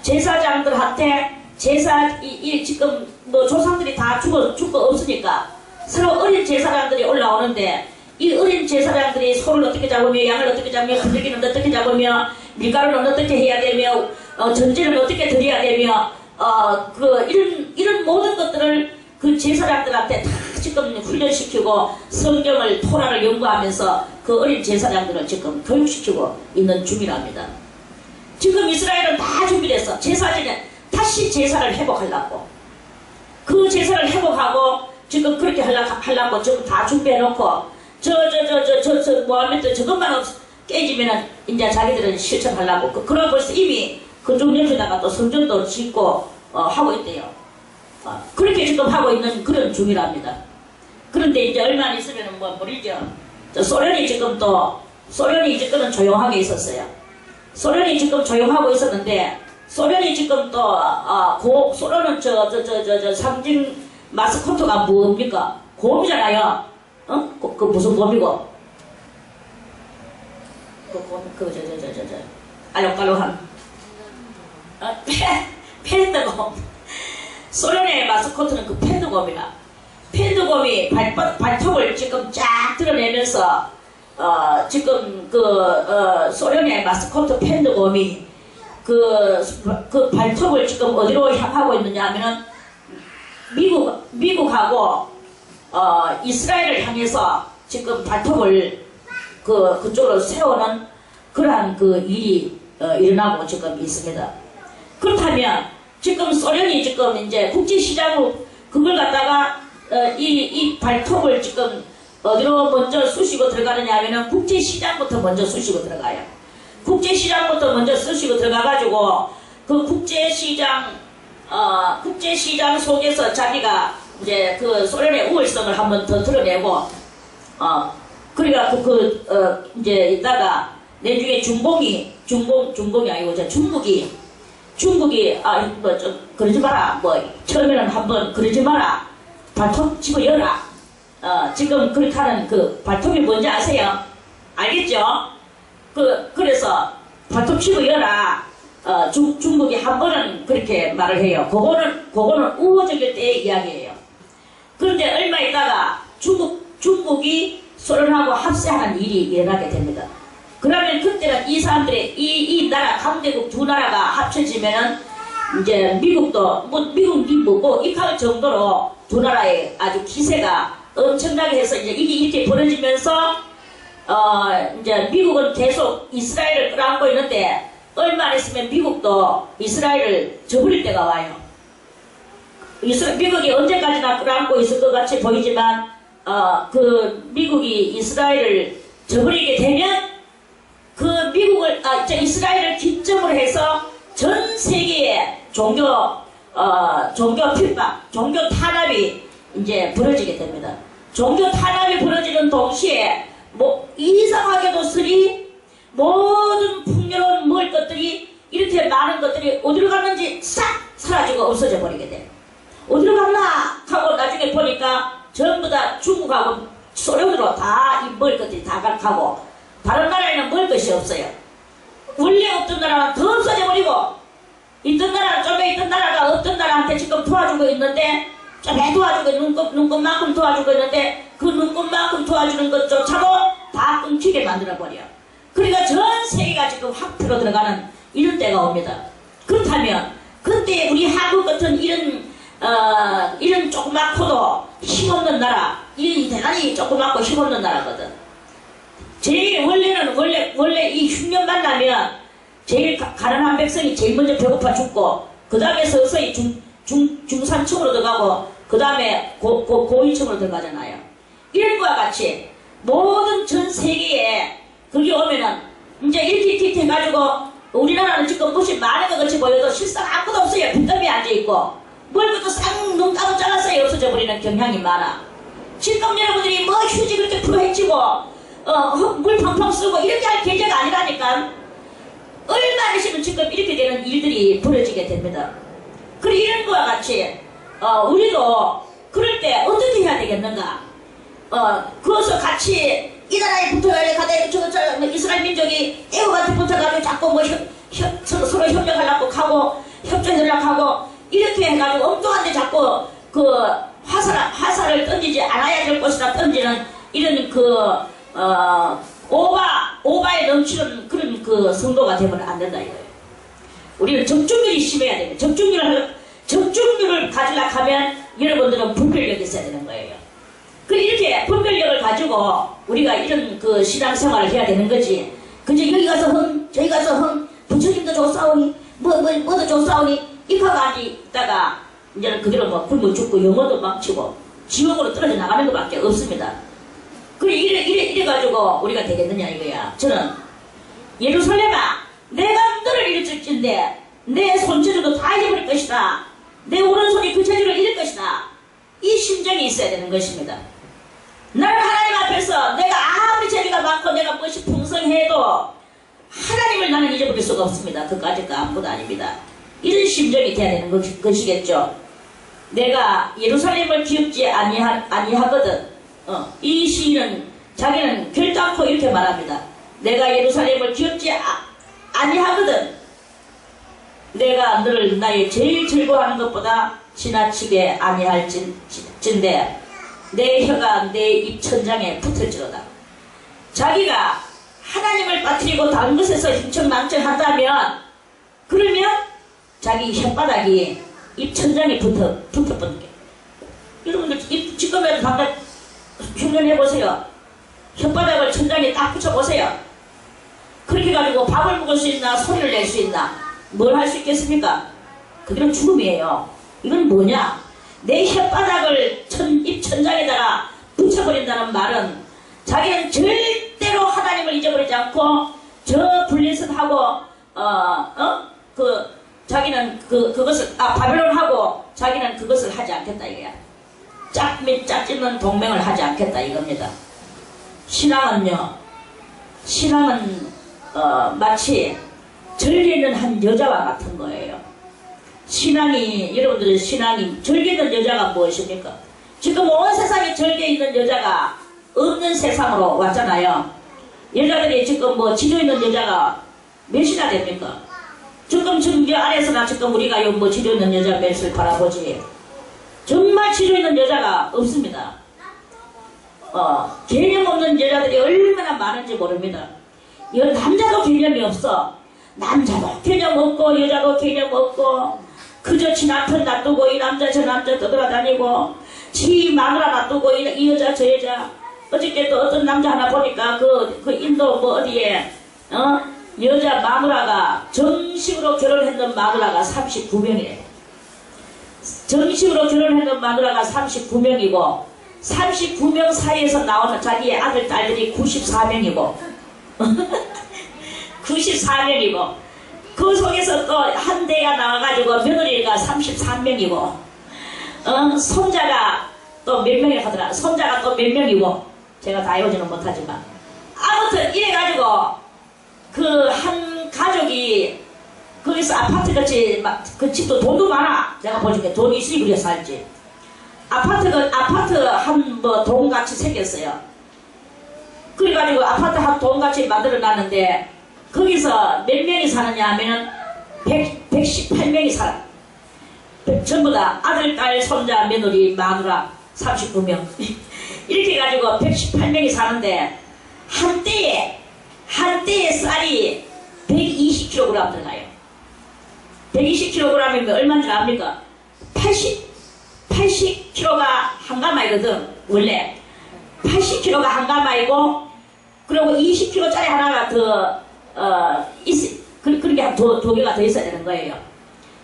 제사장들한테 지금 뭐 조상들이 다 죽고 없으니까 서로 어린 제사장들이 올라오는데, 이 어린 제사장들이 소를 어떻게 잡으며 양을 어떻게 잡으며 흔들기는 어떻게 잡으며 밀가루는 어떻게 해야 되며 전제를 어떻게 드려야 되며 이런 모든 것들을 그 제사장들한테 다 지금 훈련시키고 성경을 토라를 연구하면서 그 어린 제사장들을 지금 교육시키고 있는 중이랍니다. 지금 이스라엘은 다 준비됐어. 제사 전에 다시 제사를 회복하려고, 그 제사를 회복하고 지금 그렇게 하려고 지금 다 준비해놓고 모하메드 저것만 깨지면은 이제 자기들은 실천하려고 그럼 벌써 이미 그쪽 옆에다가 또 성전도 짓고 하고 있대요. 그렇게 지금 하고 있는 그런 중이랍니다. 그런데 이제 얼마 안 있으면은 뭐 모르죠. 소련이 지금은 조용하게 있었어요. 소련이 지금 조용하고 있었는데, 소련이 지금 또 소련은 상징 마스코트가 뭡니까? 곰이잖아요. 그 무슨 곰이고? 알록달록한 팬더곰. 소련의 마스코트는 그 팬더곰이라. 팬더곰이 발톱을 지금 쫙 드러내면서 지금 소련의 마스코트 팬더곰이 그 발톱을 지금 어디로 향하고 있느냐 하면은 미국하고 이스라엘을 향해서 지금 발톱을 그쪽으로 세우는 그러한 그 일이 일어나고 지금 있습니다. 그렇다면 지금 소련이 지금 이제 국제시장으로 그걸 갖다가 이 발톱을 지금 어디로 먼저 쑤시고 들어가느냐 하면은 국제시장부터 먼저 쑤시고 들어가요. 국제시장부터 먼저 쑤시고 들어가가지고 그 국제시장 속에서 자기가 이제 그 소련의 우월성을 한번 더 드러내고, 그래갖고 이제 이따가 내중에 중공이 아니고 중국이 뭐 좀 그러지 마라, 뭐 처음에는 한번 그러지 마라, 발톱 집어여라. 지금 그렇게 하는 그 발톱이 뭔지 아세요? 알겠죠? 그래서 발톱 집어여라. 중국이 한 번은 그렇게 말을 해요. 그거는 우호적일 때의 이야기예요. 그런데 얼마 있다가 중국이 소련하고 합세하는 일이 일어나게 됩니다. 그러면 그때는 이 사람들의 이 나라 강대국 두 나라가 합쳐지면은 이제 미국도 미국이 뭐고 이할 정도로 두 나라의 아주 기세가 엄청나게 해서 이제 이게 이렇게 벌어지면서 이제 미국은 계속 이스라엘을 끌어안고 있는데, 얼마 안 있으면 미국도 이스라엘을 저버릴 때가 와요. 미국이 언제까지나 끌어안고 있을 것 같이 보이지만 미국이 이스라엘을 저버리게 되면 이스라엘을 기점으로 해서 전 세계의 종교 핍박, 종교 탄압이 이제 벌어지게 됩니다. 종교 탄압이 벌어지는 동시에 뭐 이상하게도 모든 풍요로운 먹을 것들이 이렇게 많은 것들이 어디로 갔는지 싹 사라지고 없어져 버리게 돼. 어디로 갔나 하고 나중에 보니까 전부 다 중국하고 소련으로 다 이 먹을 것들이 다 가고 다른 나라에는 먹을 것이 없어요. 원래 없던 나라는 더 없어져 버리고, 있던 나라, 좀에 있던 나라가 없던 나라한테 지금 도와주고 있는데, 좀에 도와주고, 눈곱만큼 도와주고 있는데, 그 눈곱만큼 도와주는 것조차도 다 끊기게 만들어버려. 그러니까 전 세계가 지금 확 틀어 들어가는 이런 때가 옵니다. 그렇다면, 그때 우리 한국 같은 이런 조그맣고도 힘없는 나라, 이 대단히 조그맣고 힘없는 나라거든. 제일 원래 이 흉년만 나면 제일 가난한 백성이 제일 먼저 배고파 죽고, 그 다음에 서서히 중산층으로 들어가고, 그 다음에 고위층으로 들어가잖아요. 이런 거와 같이 모든 전 세계에 그게 오면은 이제 이렇게 해가지고, 우리나라는 지금 무엇이 많은 것 같이 보여도 실상 아무것도 없어요. 빈더미에 앉아있고, 뭘 것도 쌍눈 감고 잘랐어요. 없어져 버리는 경향이 많아. 지금 여러분들이 뭐 휴지 그렇게 풀어헤치고, 물 팡팡 쓰고 이렇게 할 계제가 아니라니까. 얼마 있으면 지금 이렇게 되는 일들이 벌어지게 됩니다. 그리고 이런 거와 같이 우리도 그럴 때 어떻게 해야 되겠는가? 그것을 같이 이 나라에 붙어가지고 가다 이스라엘 민족이 애국한테 붙어가지고 자꾸 뭐 서로 협력하려고 하고 협조하려고 하고 이렇게 해가지고 엉뚱한데 자꾸 그 화살을 던지지 않아야 될 것이라 던지는 이런 오바에 넘치는 그런 그 성도가 되면 안 된다 이거예요. 우리는 적중률이 심해야 됩니다. 적중률을 가지려고 하면 여러분들은 분별력이 있어야 되는 거예요. 이렇게 분별력을 가지고 우리가 이런 그 신앙생활을 해야 되는 거지. 그저 여기 가서 저기 가서 부처님도 좋사오니 뭐도 좋사오니 이카가 앉아있다가 이제는 그대로 뭐 굶어 죽고 영어도 망치고 지옥으로 떨어져 나가는 것밖에 없습니다. 이래가지고 우리가 되겠느냐 이거야. 저는 예루살렘아 내가 너를 잃어줄진데 내 손재주도 다 잊어버릴 것이다. 내 오른손이 그 재주를 잃을 것이다. 이 심정이 있어야 되는 것입니다. 나는 하나님 앞에서 내가 아무리 재주가 많고 내가 무엇이 풍성해도 하나님을 나는 잊어버릴 수가 없습니다. 그까짓가 아무것도 아닙니다. 이런 심정이 돼야 되는 것이겠죠. 내가 예루살렘을 기억지 아니하거든. 이 시인은 자기는 결단코 이렇게 말합니다. 내가 예루살렘을 기억지 아니하거든. 내가 너를 나의 제일 즐거워하는 것보다 지나치게 아니할진데 내 혀가 내 입 천장에 붙을지로다. 자기가 하나님을 빠뜨리고 다른 것에서 흥청망청한다면 그러면 자기 혓바닥이 입 천장에 붙어버린 게. 여러분들 지금이라도 잠깐 흉내내보세요. 혓바닥을 천장에 딱 붙여보세요. 그렇게 가지고 밥을 먹을 수 있나 소리를 낼 수 있나 뭘 할 수 있겠습니까? 그들은 죽음이에요. 이건 뭐냐? 내 혓바닥을 입 천장에다가 붙여버린다는 말은 자기는 절대로 하나님을 잊어버리지 않고 저 블레셋하고 자기는 그것을 바벨론하고 자기는 그것을 하지 않겠다 이거야. 짝짓는 동맹을 하지 않겠다 이겁니다. 신앙은 마치 절개 있는 한 여자와 같은 거예요. 여러분들의 신앙이 절개 있는 여자가 무엇입니까? 지금 온 세상에 절개 있는 여자가 없는 세상으로 왔잖아요. 여자들이 지금 뭐 지조 있는 여자가 몇이나 됩니까? 지금 저 안에서나 지금 우리가 뭐 지조 있는 여자 몇을 바라보지. 정말 지조 있는 여자가 없습니다. 개념 없는 여자들이 얼마나 많은지 모릅니다. 남자도 개념이 없어. 남자도 개념 없고 여자도 개념 없고 그저 지 남편 놔두고 이 남자 저 남자 떠돌아다니고 지 마누라 놔두고 이 여자 저 여자. 어저께 또 어떤 남자 하나 보니까 그 인도 뭐 어디에 여자 마누라가 정식으로 결혼했던 마누라가 39명이래. 정식으로 결혼했던 마누라가 39명이고 39명 사이에서 나오는 자기의 아들 딸들이 94명이고 94명이고 그 속에서 또 한 대가 나와가지고 며느리가 33명이고 손자가 또 몇 명이 하더라. 손자가 또 몇 명이고 제가 다 외우지는 못하지만 아무튼 이래가지고 그 한 가족이 거기서 아파트같이 막 그 집도 돈도 많아. 내가 보니까 돈이 있으니 그래 살지. 아파트 한 뭐 동같이 생겼어요. 그래가지고 아파트 한 동같이 만들어놨는데 거기서 몇 명이 사느냐 하면은 118명이 살아. 전부 다 아들, 딸, 손자, 며느리, 마누라 39명. 이렇게 해가지고 118명이 사는데, 한때에 쌀이 120kg 들어가요. 120kg이면 얼마인 줄 압니까? 80kg가 한 가마이거든, 원래. 80kg가 한 가마이고, 그리고 20kg짜리 하나가 그렇게 두 개가 더 있어야 되는 거예요.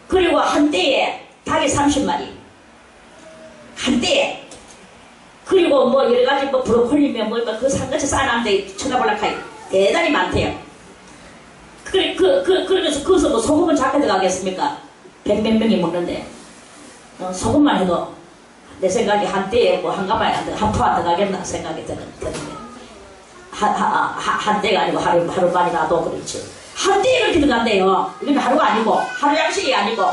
그리고 한때에 닭이 30마리. 한때에. 그리고 뭐 여러가지 뭐 브로콜리면 그 산것이 쌓아놨는데 쳐다볼라카이 대단히 많대요. 그러면서 거기서 뭐 소금은 작게 들어가겠습니까? 100몇 명이 먹는데. 소금만 해도 내 생각에 한때에 뭐 한 가마에 한 푸 안 들어가겠나 생각이 드는데. 한때가 아니고 하루만이 나도 그렇지. 한때에 그렇게 들어간대요. 이건 하루가 아니고, 하루 양식이 아니고.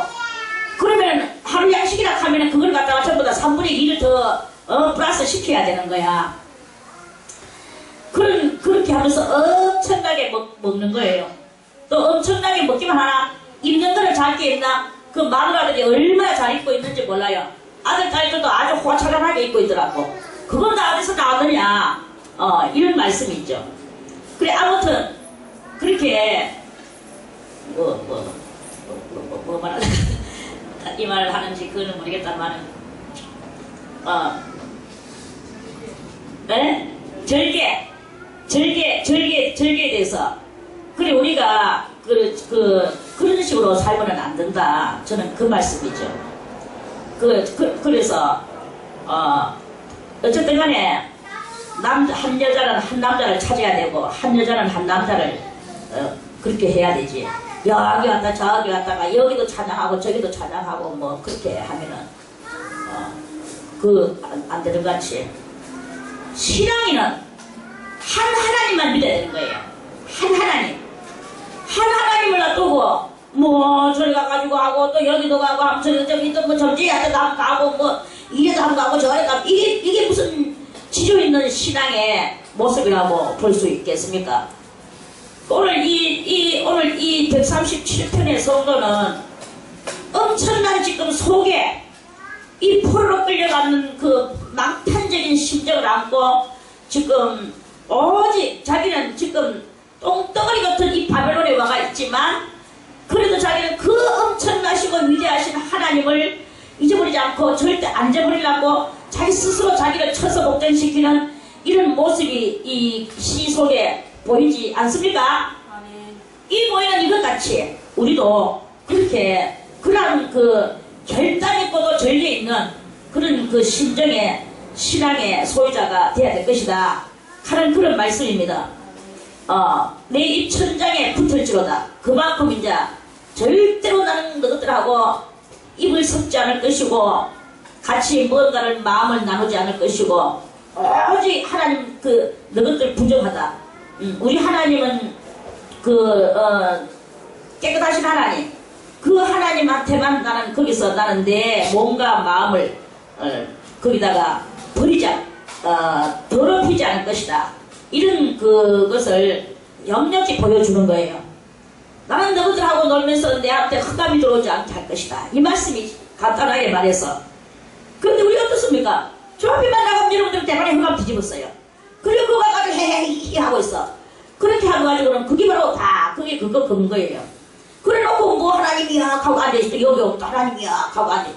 그러면 하루 양식이라 하면 그걸 갖다가 전부 다 3분의 2를 더 플러스 시켜야 되는 거야. 그렇게 하면서 엄청나게 먹는 거예요. 또 엄청나게 먹기만 하나, 입는 거를 잘게 입나? 그 마누라들이 얼마나 잘 입고 있는지 몰라요. 아들, 딸들도 아주 호차간하게 입고 있더라고. 그건 다 어디서 나오느냐? 이런 말씀이 있죠. 그래, 아무튼, 그렇게, 뭐 말하자. 이 말을 하는지 그거는 모르겠다만은, 네? 절개에 대해서. 그래, 우리가, 그런 식으로 살면은 안 된다. 저는 그 말씀이죠. 그래서, 어쨌든 간에, 한 여자는 한 남자를 찾아야 되고, 한 여자는 한 남자를, 그렇게 해야 되지. 여기 왔다 저기 왔다가 여기도 찬양하고 저기도 찬양하고 뭐 그렇게 하면은 안 되는 것 같이. 신앙인은 한 하나님만 믿어야 되는 거예요. 한 하나님을 놔두고 뭐 저리 가가지고 하고 또 여기도 가고 하면 저기 또 뭐 점지한테 가고 뭐 이래도 한번 가고 저래 가고 이게 무슨 지조 있는 신앙의 모습이라고 볼 수 있겠습니까? 오늘 이 137편의 성도는 엄청난 지금 속에 이 포로로 끌려가는 그 망탄적인 심정을 안고 지금 오직 자기는 지금 똥덩어리 같은 이 바벨론에 와가 있지만 그래도 자기는 그 엄청나시고 위대하신 하나님을 잊어버리지 않고 절대 안 잊어버리려고 자기 스스로 자기를 쳐서 복전시키는 이런 모습이 이 시 속에 보이지 않습니까? 이 모양은 이것같이 우리도 그렇게 그런 그 결단 있고도 절개 있는 그런 그 심정의 신앙의 소유자가 되어야 될 것이다 하는 그런 말씀입니다. 내 입 천장에 붙을지로다. 그만큼 이제 절대로 나는 너희들하고 입을 섞지 않을 것이고 같이 뭔가를 마음을 나누지 않을 것이고 오직 하나님 너희들 부정하다. 우리 하나님은 깨끗하신 하나님, 그 하나님한테만 나는 내 몸과 마음을 거기다가 버리자, 더럽히지 않을 것이다. 이런 그것을 역력히 보여주는 거예요. 나는 너희들하고 놀면서 내한테 흑감이 들어오지 않게 할 것이다. 이 말씀이 간단하게 말해서. 그런데 우리가 어떻습니까? 저 앞에만 나가면 여러분들 대만에 흑감 뒤집었어요. 그리고 그거 가지고 헤헤히 하고 있어. 그렇게 하고 가지고는 그게 바로 다 그거 근거예요. 그래 놓고 뭐 하나님이야 하고 앉아있어. 여기 또 하나님이야 하고 앉아.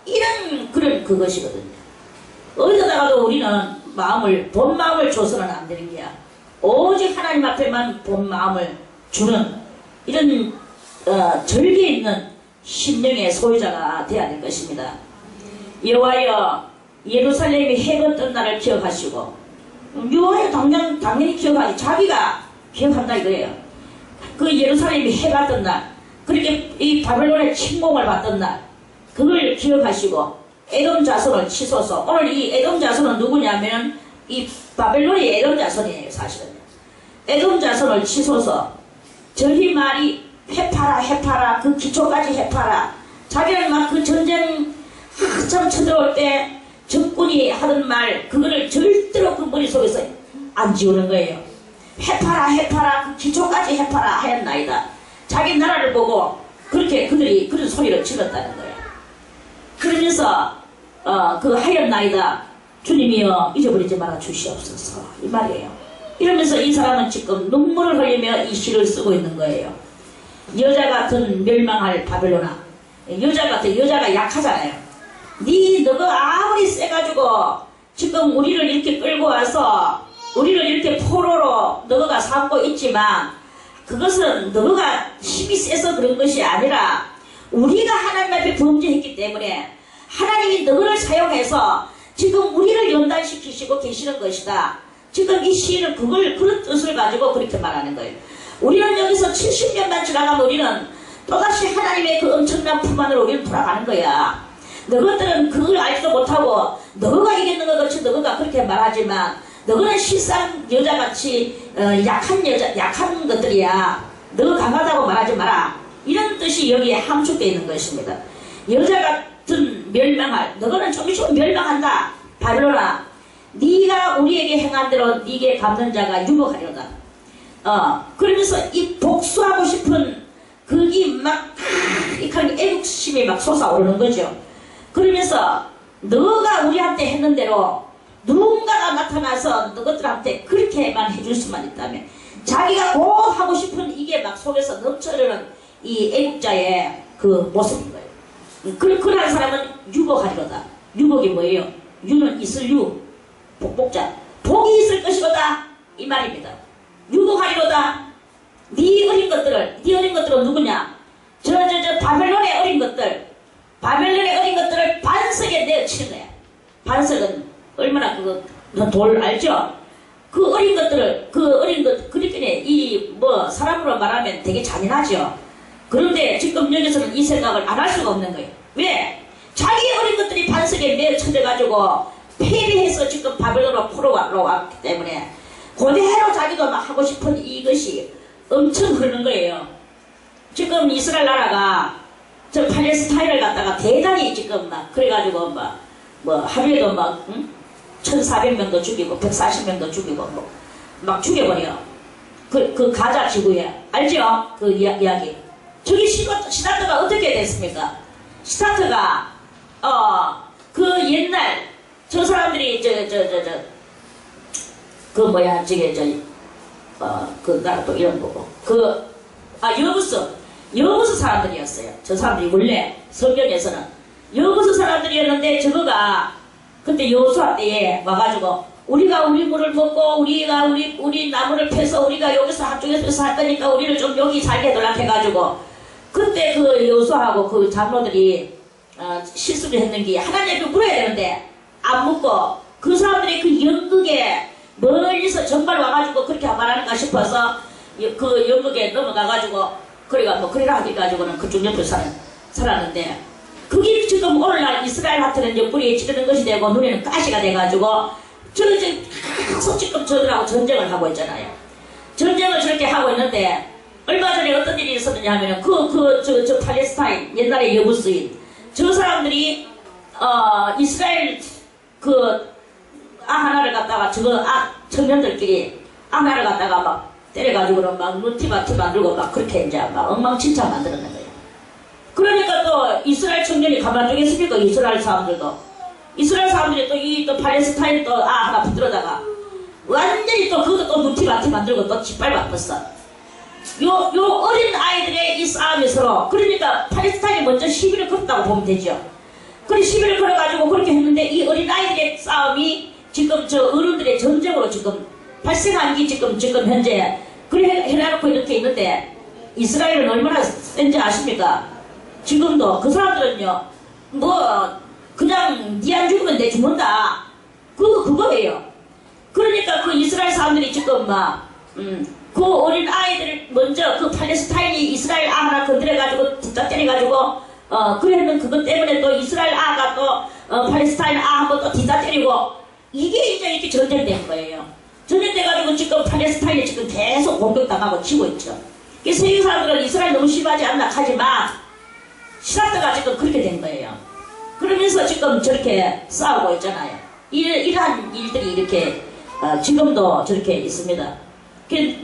이런 그런 그것이거든요. 어디다가도 우리는 본 마음을 줘서는 안 되는 게야. 오직 하나님 앞에만 본 마음을 주는 이런 절개 있는 심령의 소유자가 되어야 될 것입니다. 여호와여 예루살렘이 해가 뜬 날을 기억하시고 여호와여 당연히 기억하지. 자기가 기억한다 이거예요. 그 예루살렘이 해가 뜬 날, 그렇게 이 바벨론의 침공을 받던 날, 그걸 기억하시고 에돔 자손을 치소서. 오늘 이 에돔 자손은 누구냐면 이 바벨론이 에돔 자손이에요. 사실은 에돔 자손을 치소서. 저희 말이 해파라 그 기초까지 해파라. 자기는 막 그 전쟁 한참 쳐들어올 때 적군이 하던 말 그거를 절대로 그 머릿속에서 안 지우는 거예요. 해파라 해파라 그 기초까지 해파라 하였나이다. 자기 나라를 보고 그렇게 그들이 그런 소리를 질렀다는 거예요. 그러면서 그 하였나이다. 주님이여 잊어버리지 말아 주시옵소서 이 말이에요. 이러면서 이 사람은 지금 눈물을 흘리며 이 시를 쓰고 있는 거예요. 여자 같은 멸망할 바벨로나. 여자가 약하잖아요. 너가 아무리 세가지고 지금 우리를 이렇게 끌고 와서 우리를 이렇게 포로로 너가 삼고 있지만 그것은 너가 힘이 세서 그런 것이 아니라 우리가 하나님 앞에 범죄했기 때문에 하나님이 너를 사용해서 지금 우리를 연단시키시고 계시는 것이다. 지금 이 시인은 그런 뜻을 가지고 그렇게 말하는 거예요. 우리는 여기서 70년만 지나가면 우리는 또다시 하나님의 그 엄청난 품 안으로 우리는 돌아가는 거야. 너희들은 그걸 알지도 못하고 너가 이겼는 것 같이 너가 그렇게 말하지만 너는 실상 여자같이 약한 것들이야. 너가 강하다고 말하지 마라. 이런 뜻이 여기에 함축되어 있는 것입니다. 여자 같은 멸망할, 너는 좀 있으면 멸망한다. 바벨로나, 네가 우리에게 행한 대로 네게 갚는 자가 유복하리로다. 그러면서 이 복수하고 싶은 그게 막 애국심이 막 솟아오르는 거죠. 그러면서 너가 우리한테 했는 대로 누군가가 나타나서 너희들한테 그렇게만 해줄 수만 있다면 자기가 꼭 하고 싶은 이게 막 속에서 넘쳐흐르는 이 애국자의 그 모습인 거예요. 그런 사람은 유복하리로다. 유복이 뭐예요? 유는 있을 유, 복복자. 복이 있을 것이로다 이 말입니다. 유복하리로다. 네 어린 것들은 누구냐? 저 바벨론의 어린 것들, 바벨론의 어린 것들을 반석에 내어치는 거야. 반석은 얼마나 돌 알죠? 그 어린 것들을 그렇게 사람으로 말하면 되게 잔인하죠. 그런데 지금 여기서는 이 생각을 안 할 수가 없는 거예요. 왜? 자기 어린 것들이 반석에 내어쳐져가지고 패배해서 지금 바벨론으로 포로로 왔기 때문에 그대로 자기도 막 하고 싶은 이것이 엄청 흐르는 거예요. 지금 이스라엘 나라가 저 팔레스타인을 갖다가 대단히 지금 막 그래가지고 하루에도 1400명도 죽이고 140명도 죽이고 막 죽여버려. 그 가자 지구에 알죠? 그 이야기. 저기 시타트가 어떻게 됐습니까? 시타트가 그 옛날 저 사람들이 그 나라 또 이런 거고 여부스 사람들이었어요. 저 사람들이 원래 성경에서는 여부스 사람들이었는데 저거가 그때 여호수아 때에 와가지고 우리가 우리 물을 먹고 우리가 우리 나무를 패서 우리가 여기서 한쪽에서 살 거니까 우리를 좀 여기 살게 해달라 해가지고 그때 그 여호수아하고 그 장로들이 실수를 했는 게 하나님께 물어야 되는데 안 묻고 그 사람들이 그 연극에 멀리서 정말 와가지고 그렇게 말하는가 싶어서 그 연극에 넘어가가지고 그래라 하기가지고는 그쪽 옆에 살았는데 그게 지금 오늘날 이스라엘한테는 이제 뿌리에 찌르는 것이 되고 눈에는 가시가 돼가지고 계속 지금 저들하고 전쟁을 하고 있잖아요. 전쟁을 저렇게 하고 있는데 얼마 전에 어떤 일이 있었느냐 하면은 저 팔레스타인 옛날에 여부스인 저 사람들이 이스라엘 하나를 갖다가 청년들끼리 하나를 갖다가 막 때려가지고는 막 눈티바티 만들고 막 그렇게 이제 막 엉망진창 만들었는 거예요. 그러니까 또 이스라엘 청년이 가만두겠습니까? 이스라엘 사람들이 또 팔레스타인 또 하나 붙들어다가 완전히 또 그것도 또 눈티바티 만들고 또 짓밟았었어. 요 어린 아이들의 이 싸움이 서로 그러니까 팔레스타인이 먼저 시비를 걸었다고 보면 되죠. 그래 시비를 걸어가지고 그렇게 했는데 이 어린 아이들의 싸움이 지금 저 어른들의 전쟁으로 지금 발생한 게 지금 현재 그래 해놓고 이렇게 있는데 이스라엘은 얼마나 센지 아십니까? 지금도 그 사람들은요 그냥 니 안 죽으면 내 죽는다 그거예요. 그러니까 그 이스라엘 사람들이 지금 그 어린 아이들을 먼저 그 팔레스타인이 이스라엘 하나 건드려가지고 뒤딱 때려가지고 그랬는 그것 때문에 또 이스라엘 아가 또 팔레스타인 한번 또 뒤딱 때리고 이게 이제 이렇게 전쟁된 거예요. 전쟁돼가지고 지금 팔레스타인이 지금 계속 공격당하고 지고 있죠. 세계 사람들은 이스라엘 너무 심하지 않나 하지만 시라트가 지금 그렇게 된 거예요. 그러면서 지금 저렇게 싸우고 있잖아요. 이러한 일들이 이렇게 지금도 저렇게 있습니다.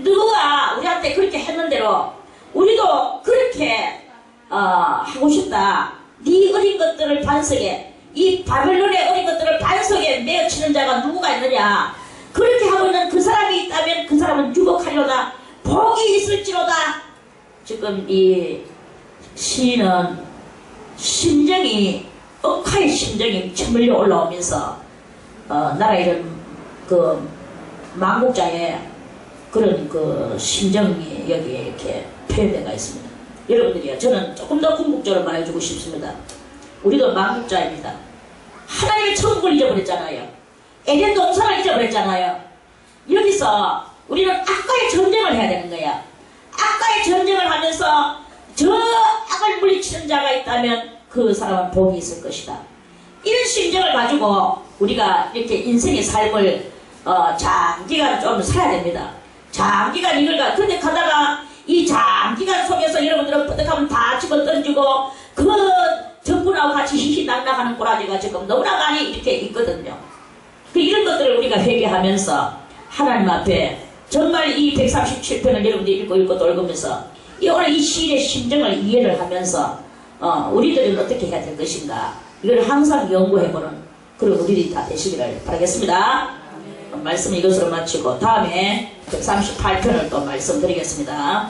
누가 우리한테 그렇게 했는 대로 우리도 그렇게 하고 싶다. 네 어린 것들을 반석에, 이 바벨론의 어린 것들을 반석에 메어치는 자가 누구가 있느냐. 그렇게 하고 있는 그 사람이 있다면 그 사람은 유복하리로다. 복이 있을지로다. 지금 이 시인은 심정이, 억하의 심정이 쳐물려 올라오면서 나라 이런 그 망국자의 그런 그 심정이 여기에 이렇게 표현되어 있습니다. 여러분들이요, 저는 조금 더 궁극적으로 말해주고 싶습니다. 우리도 망국자입니다. 하나님의 천국을 잊어버렸잖아요. 에덴 동산을 잊어버렸잖아요. 여기서 우리는 악과의 전쟁을 해야 되는 거야. 악과의 전쟁을 하면서 저 악을 물리치는 자가 있다면 그 사람은 복이 있을 것이다. 이런 심정을 가지고 우리가 이렇게 인생의 삶을 장기간 좀 살아야 됩니다. 장기간 이걸 근데 가다가 이 장기간 속에서 여러분들은 뿌듯하면 다 집어 던지고 그 정부나와 같이 희희낙낙하는 꼬라지가 지금 너무나 많이 이렇게 있거든요. 이런 것들을 우리가 회개하면서 하나님 앞에 정말 이 137편을 여러분들이 읽고 또 읽으면서 오늘 이 시인의 심정을 이해를 하면서 우리들은 어떻게 해야 될 것인가, 이걸 항상 연구해보는 그런 우리들이 다 되시기를 바라겠습니다. 말씀을 이것으로 마치고 다음에 138편을 또 말씀드리겠습니다.